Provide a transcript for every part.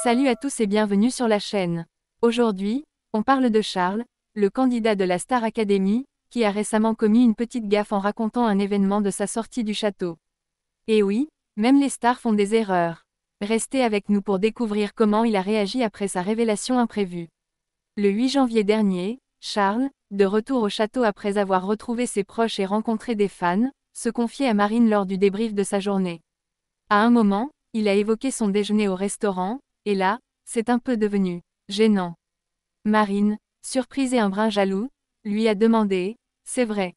Salut à tous et bienvenue sur la chaîne. Aujourd'hui, on parle de Charles, le candidat de la Star Academy, qui a récemment commis une petite gaffe en racontant un événement de sa sortie du château. Et oui, même les stars font des erreurs. Restez avec nous pour découvrir comment il a réagi après sa révélation imprévue. Le 8 janvier dernier, Charles, de retour au château après avoir retrouvé ses proches et rencontré des fans, se confiait à Marine lors du débrief de sa journée. À un moment, il a évoqué son déjeuner au restaurant, et là, c'est un peu devenu gênant. Marine, surprise et un brin jaloux, lui a demandé « C'est vrai ?»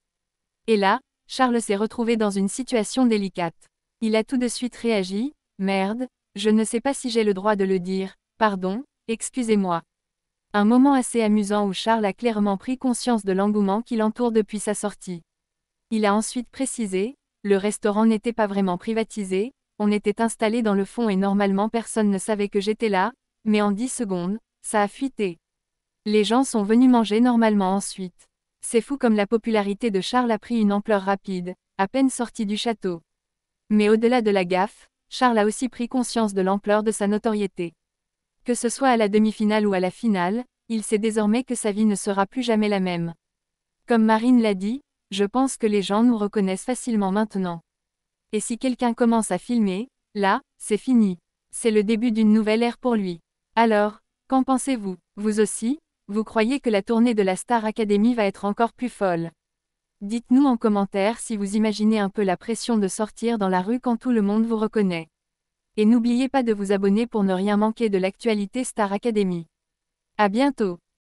Et là, Charles s'est retrouvé dans une situation délicate. Il a tout de suite réagi « Merde, je ne sais pas si j'ai le droit de le dire, pardon, excusez-moi. » Un moment assez amusant où Charles a clairement pris conscience de l'engouement qui l'entoure depuis sa sortie. Il a ensuite précisé « Le restaurant n'était pas vraiment privatisé, on était installé dans le fond et normalement personne ne savait que j'étais là, mais en 10 secondes, ça a fuité. Les gens sont venus manger normalement ensuite. C'est fou comme la popularité de Charles a pris une ampleur rapide, à peine sorti du château. Mais au-delà de la gaffe, Charles a aussi pris conscience de l'ampleur de sa notoriété. Que ce soit à la demi-finale ou à la finale, il sait désormais que sa vie ne sera plus jamais la même. Comme Marine l'a dit, je pense que les gens nous reconnaissent facilement maintenant. Et si quelqu'un commence à filmer, là, c'est fini. C'est le début d'une nouvelle ère pour lui. Alors, qu'en pensez-vous? Vous aussi? Vous croyez que la tournée de la Star Academy va être encore plus folle? Dites-nous en commentaire si vous imaginez un peu la pression de sortir dans la rue quand tout le monde vous reconnaît. Et n'oubliez pas de vous abonner pour ne rien manquer de l'actualité Star Academy. À bientôt!